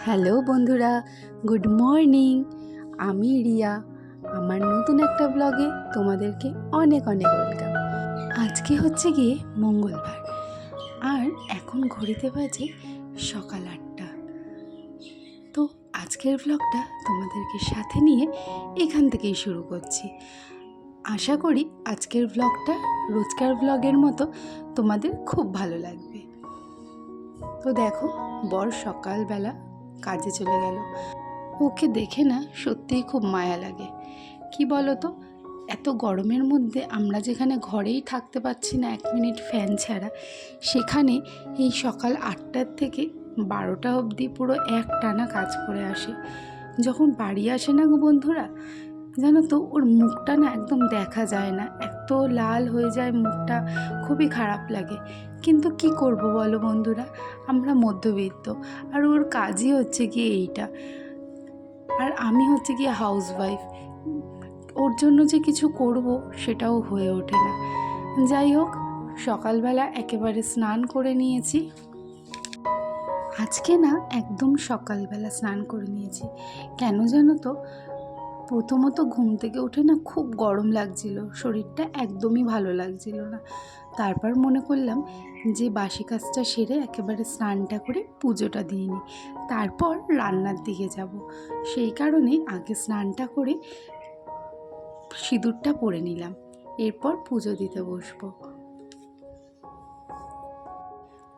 Hello বন্ধুরা, good morning. আমি রিয়া। আমার নতুন একটা ব্লগে তোমাদেরকে অনেক অনেক ওয়েলকাম। আজকে হচ্ছে গিয়ে মঙ্গলবার, আর এখন ঘড়িতে বাজে সকাল 8টা। তো আজকের ব্লগটা তোমাদেরকে সাথে নিয়ে এখান থেকেই শুরু করছি। আশা করি আজকের ব্লগটা রোজকার ব্লগের মতো তোমাদের খুব ভালো লাগবে। তো দেখো, বর সকালবেলা কাজে চলে গেল। ওকে দেখে না সত্যিই খুব মায়া লাগে। কি বলো তো, এত গরমের মধ্যে আমরা যেখানে ঘরেই থাকতে পারছি না 1 মিনিট ফ্যান ছাড়া, সেখানে এই সকাল 8টার থেকে 12টা অবধি পুরো একটানা কাজ করে আসে। যখন বাড়ি আসে না গো বন্ধুরা, জানো তো ওর মুখটা না একদম দেখা যায় না, এত লাল হয়ে যায় মুখটা, খুবই খারাপ লাগে। কিন্তু কি করব বলো বন্ধুরা, আমরা মধ্যবিত্ত, আর ওর কাজই হচ্ছে গিয়ে এইটা, আর আমি হচ্ছে গিয়ে হাউসওয়াইফ। ওর জন্য যে কিছু করব সেটাও হয়ে ওঠে না। যাই হোক, সকালবেলা একেবারে স্নান করে নিয়েছি। আজকে না একদম সকালবেলা স্নান করে নিয়েছি। কেন জানো তো, প্রথমত ঘুম থেকে উঠে না খুব গরম লাগছিল, শরীরটা একদমই ভালো লাগছিল না। তারপর মনে করলাম যে বাসি কাজটা সেরে একেবারে স্নানটা করে পুজোটা দিয়ে নিই, তারপর রান্নার দিকে যাব। সেই কারণে আগে স্নানটা করে সিঁদুরটা পরে নিলাম, এরপর পুজো দিতে বসবো।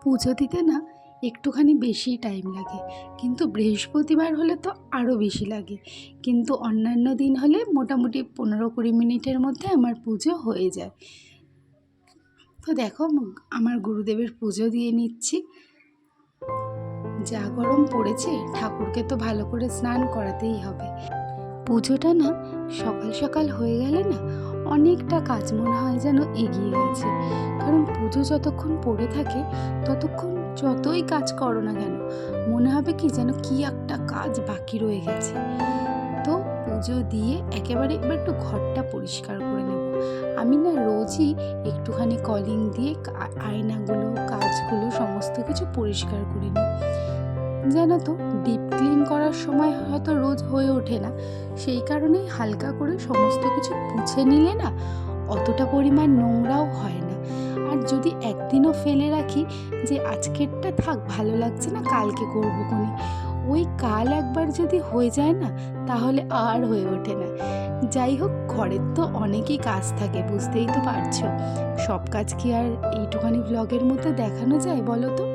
পুজো দিতে না একটুখানি বেশি টাইম লাগে, কিন্তু বৃহস্পতিবার হলে তো আরও বেশি লাগে। কিন্তু অন্যান্য দিন হলে মোটামুটি 15-20 মিনিটের মধ্যে আমার পুজো হয়ে যায়। তো দেখো, আমার গুরুদেবের পুজো দিয়ে নিচ্ছি। যা গরম পড়েছে, ঠাকুরকে তো ভালো করে স্নান করাতেই হবে। পুজোটা না সকাল সকাল হয়ে গেলে না অনেকটা কাজ মনে হয় যেন এগিয়ে গেছে। কারণ পুজো যতক্ষণ পড়ে থাকে ততক্ষণ যতই কাজ করো না কেন, মনে হবে কি যেন কি একটা কাজ বাকি রয়ে গেছে। তো পুজো দিয়ে একেবারে এবার একটু ঘরটা পরিষ্কার করে নেব। আমি না রোজই একটুখানি কলিং দিয়ে আয়নাগুলো, কাজগুলো সমস্ত কিছু পরিষ্কার করে নিই। জানো তো, ডিপ ক্লিন করার সময় হয়তো রোজ হয়ে ওঠে না, সেই কারণেই হালকা করে সমস্ত কিছু মুছে নিলে না অতটা পরিমাণ নোংরাও হয় না। আর যদি একদিনও ফেলে রাখি যে আজকেরটা থাক, ভালো লাগছে না, কালকে করবো কোনি, ওই কাল একবার যদি হয়ে যায় না তাহলে আর হয়ে ওঠে না। যাই হোক, ঘরের তো অনেকই কাজ থাকে, বুঝতেই তো পারছো। সব কাজ কি আর এইটুখানি ব্লগের মধ্যে দেখানো যায় বলো তো?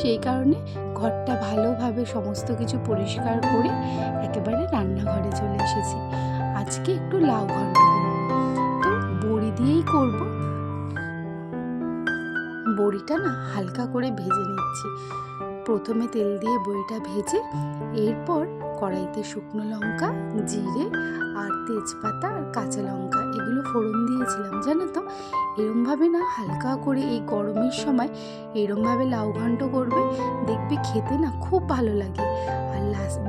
সেই কারণে ঘরটা ভালোভাবে সমস্ত কিছু পরিষ্কার করে একেবারে রান্নাঘরে চলে এসেছি। আজকে একটু লাউ ঘন্ট করব, তো বড়ি দিয়েই করব। বড়িটা না হালকা করে ভেজে নিচ্ছি। প্রথমে তেল দিয়ে বড়িটা ভেজে, এরপর কড়াইতে শুকনো লঙ্কা, জিরে আর তেজপাতা আর কাঁচা লঙ্কা এগুলো ফোড়ন দিয়েছিলাম। জানো তো, এরমভাবে না হালকা করে এই গরমের সময় এরমভাবে লাউ ঘন্ট করবে, দেখবে খেতে না খুব ভালো লাগে। আর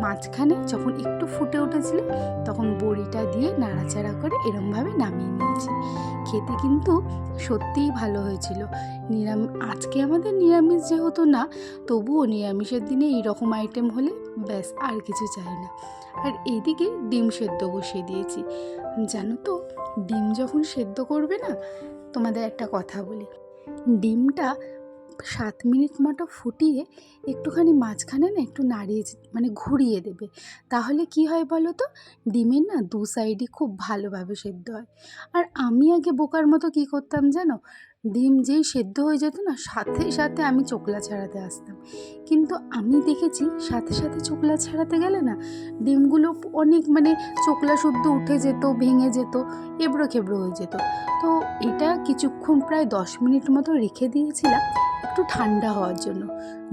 মাঝখানে যখন একটু ফুটে উঠেছিল তখন বড়িটা দিয়ে নাড়াচাড়া করে এরমভাবে নামিয়ে নিয়েছি। খেতে কিন্তু সত্যিই ভালো হয়েছিল। আজকে আমাদের নিরামিষ যেহেতু না, তবুও নিরামিষের দিনে এইরকম আইটেম হলে ব্যাস, আর কিছু চাই না। আর এইদিকে ডিম সেদ্ধ বসিয়ে দিয়েছি। জানো তো, ডিম যখন সেদ্ধ করবে না, তোমাদের একটা কথা বলি, ডিমটা 7 মিনিট মতো ফুটিয়ে একটুখানি মাঝখানে না একটু নাড়িয়ে ঘুরিয়ে দেবে। তাহলে কি হয় বলো তো, ডিমের না দু সাইডই খুব ভালোভাবে সেদ্ধ হয়। আর আমি আগে বোকার মতো কি করতাম জানো, ডিম যেই সেদ্ধ হয়ে যেত না সাথে সাথে আমি চোকলা ছাড়াতে আসতাম। কিন্তু আমি দেখেছি সাথে সাথে চোকলা ছাড়াতে গেলে না ডিমগুলো অনেক চোকলা শুদ্ধ উঠে যেত, ভেঙে যেত, এবড়ো খেবড়ো হয়ে যেত। তো এটা কিছুক্ষণ প্রায় 10 মিনিট মতো রেখে দিয়েছিলাম একটু ঠান্ডা হওয়ার জন্য।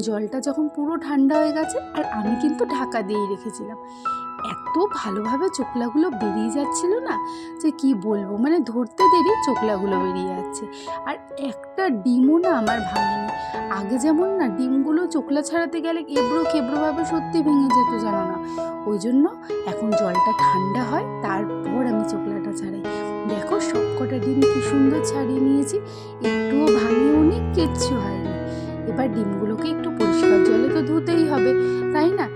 জলটা যখন পুরো ঠান্ডা হয়ে গেছে, আর আমি কিন্তু ঢাকা দিয়েই রেখেছিলাম, এত ভালোভাবে চোকলাগুলো বেরিয়ে যাচ্ছিল না যে কি বলবো, ধরতে দেরি চোকলাগুলো বেরিয়ে যাচ্ছে। আর একটা ডিমও না আমার ভাঙেনি। আগে যেমন না ডিমগুলো চোকলা ছাড়াতে গেলে এবড়ো খেবড়োভাবে সত্যি ভেঙে যেত, জানো না। ওই জন্য এখন জলটা ঠান্ডা হয় তারপর আমি চোকলাটা ছাড়াই। দেখো, সব কটা ডিম কি সুন্দর ছাড়িয়ে নিয়েছি, একটুও ভাঙেও নি, কিচ্ছু হয়নি। এবার ডিমগুলোকে একটু পরিষ্কার জলে তো ধুতেই হবে, তাই না?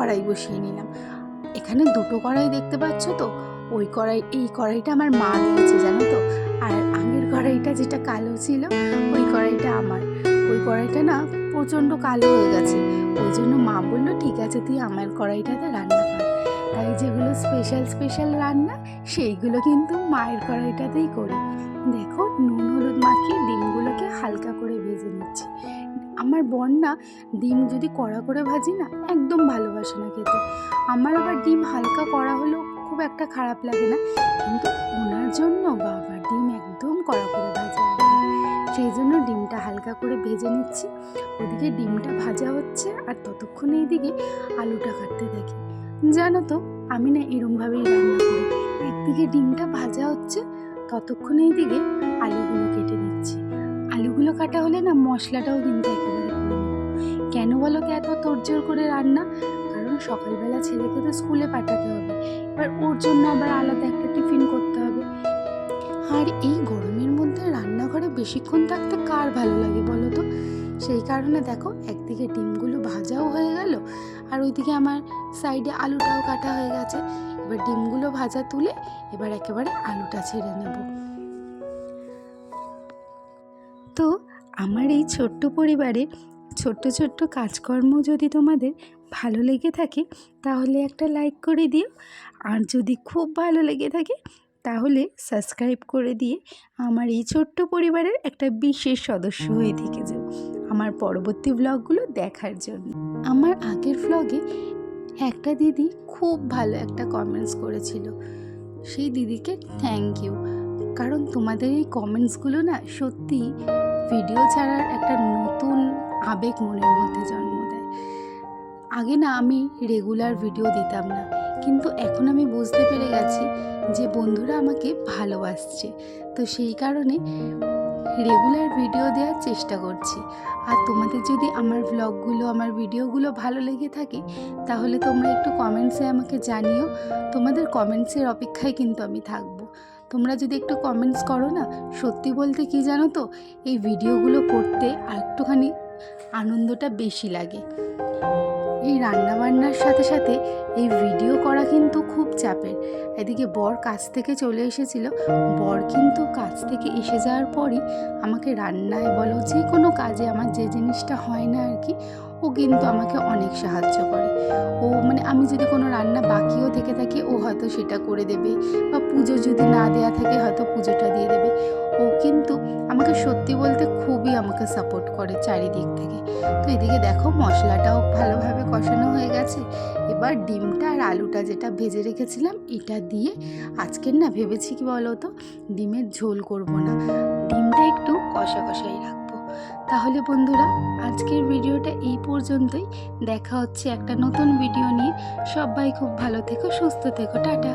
কড়াই বসিয়ে নিলাম। এখানে দুটো কড়াই দেখতে পাচ্ছ তো, এই কড়াইটা আমার মা দিয়েছে জানো তো। আর আগের কড়াইটা যেটা কালো ছিল ওই কড়াইটা আমার। ওই কড়াইটা না প্রচণ্ড কালো হয়ে গেছে, ওই জন্য মা বললো ঠিক আছে তুই আমার কড়াইটাতে রান্না কর। তাই যেগুলো স্পেশাল রান্না সেইগুলো কিন্তু মায়ের কড়াইটাতেই করি। দেখো নুন হলুদ মাখিয়ে ডিমগুলোকে হালকা করে ভেজে নিচ্ছি। আমার বোন না ডিম যদি কড়া করে ভাজি না একদম ভালোবাসে না খেতে। আমার আবার ডিম হালকা কড়া হলেও খুব একটা খারাপ লাগে না, কিন্তু ওনার জন্য বাবা ডিম একদম কড়া করে ভাজা হবে না। সেই জন্য ডিমটা হালকা করে ভেজে নিচ্ছি। ওদিকে ডিমটা ভাজা হচ্ছে আর ততক্ষণে এইদিকে আলুটা কাটতে থাকি। জানো তো আমি না এরমভাবেই রান্না করি, একদিকে ডিমটা ভাজা হচ্ছে ততক্ষণে এইদিকে আলুগুলো কেটে নিচ্ছি। আলুগুলো কাটা হলে না মশলাটাও কিন্তু একেবারে করে নেব। কেন বলো তো এত তোড়জোড় করে রান্না? কারণ সকালবেলা ছেলেকে তো স্কুলে পাঠাতে হবে, এবার ওর জন্য আবার আলাদা একটা টিফিন করতে হবে। আর এই গরমের মধ্যে রান্নাঘরে বেশিক্ষণ থাকতে কার ভালো লাগে বলো তো? সেই কারণে দেখো একদিকে ডিমগুলো ভাজাও হয়ে গেল আর ওইদিকে আমার সাইডে আলুটাও কাটা হয়ে গেছে। এবার ডিমগুলো ভাজা তুলে এবার একেবারে আলুটা ছেড়ে নেব। তো আমার এই ছোট্ট পরিবারে ছোট্ট কাজকর্ম যদি তোমাদের ভালো লেগে থাকে তাহলে একটা লাইক করে দিও, আর যদি খুব ভালো লেগে থাকে তাহলে সাবস্ক্রাইব করে দিয়ে আমার এই ছোট্ট পরিবারের একটা বিশেষ সদস্য হয়ে থেকে যাও আমার পরবর্তী ব্লগগুলো দেখার জন্য। আমার আগের ব্লগে একটা দিদি খুব ভালো একটা কমেন্টস করেছিল, সেই দিদিকে থ্যাংক ইউ। কারণ তোমাদের এই কমেন্টসগুলো না সত্যি ভিডিও ছাড়ার একটা নতুন আবেগ মনের মধ্যে জন্ম দেয়। আগে না আমি রেগুলার ভিডিও দিতাম না, কিন্তু এখন আমি বুঝতে পেরে গেছি যে বন্ধুরা আমাকে ভালোবাসছে, তো সেই কারণে রেগুলার ভিডিও দেওয়ার চেষ্টা করছি। আর তোমাদের যদি আমার ব্লগগুলো আমার ভিডিওগুলো ভালো লেগে থাকে তাহলে তোমরা একটু কমেন্টসে আমাকে জানিও। তোমাদের কমেন্টসের অপেক্ষায় কিন্তু আমি থাকবো। তোমরা যদি একটু কমেন্টস করো না, সত্যি বলতে কি জানো তো, এই ভিডিওগুলো করতে আর একটুখানি আনন্দটা বেশি লাগে। এই রান্নাবান্নার সাথে সাথে এই ভিডিও করা কিন্তু খুব চাপের। এদিকে বর কাজ থেকে চলে এসেছিল, বর কিন্তু কাজ থেকে এসে যাওয়ার পরই আমাকে রান্নায় বলো যে কোনো কাজে আমার যে জিনিসটা হয় না আর কি, ও কিন্তু আমাকে অনেক সাহায্য করে। ও মানে আমি যদি কোনো রান্না বাকিও থেকে থাকি ও হয়তো সেটা করে দেবে, বা পুজো যদি না দেওয়া থাকে হয়তো পুজোটা দিয়ে দেবে। ও কিন্তু আমাকে সত্যি বলতে খুবই আমাকে সাপোর্ট করে চারিদিক থেকে। তো এদিকে দেখো মশলাটাও ভালোভাবে কষানো হয়ে গেছে। এবার ডিমটা আর আলুটা যেটা ভেজে রেখেছিলাম এটা দিয়ে আজকের না ভেবেছি কি বলো তো, ডিমের ঝোল করব না, ডিমটা একটু কষাই রাখবো। তাহলে বন্ধুরা আজকের ভিডিওটা এই পর্যন্তই। দেখা হচ্ছে একটা নতুন ভিডিও নিয়ে। সবাই খুব ভালো থেকো, সুস্থ থেকো, টাটা।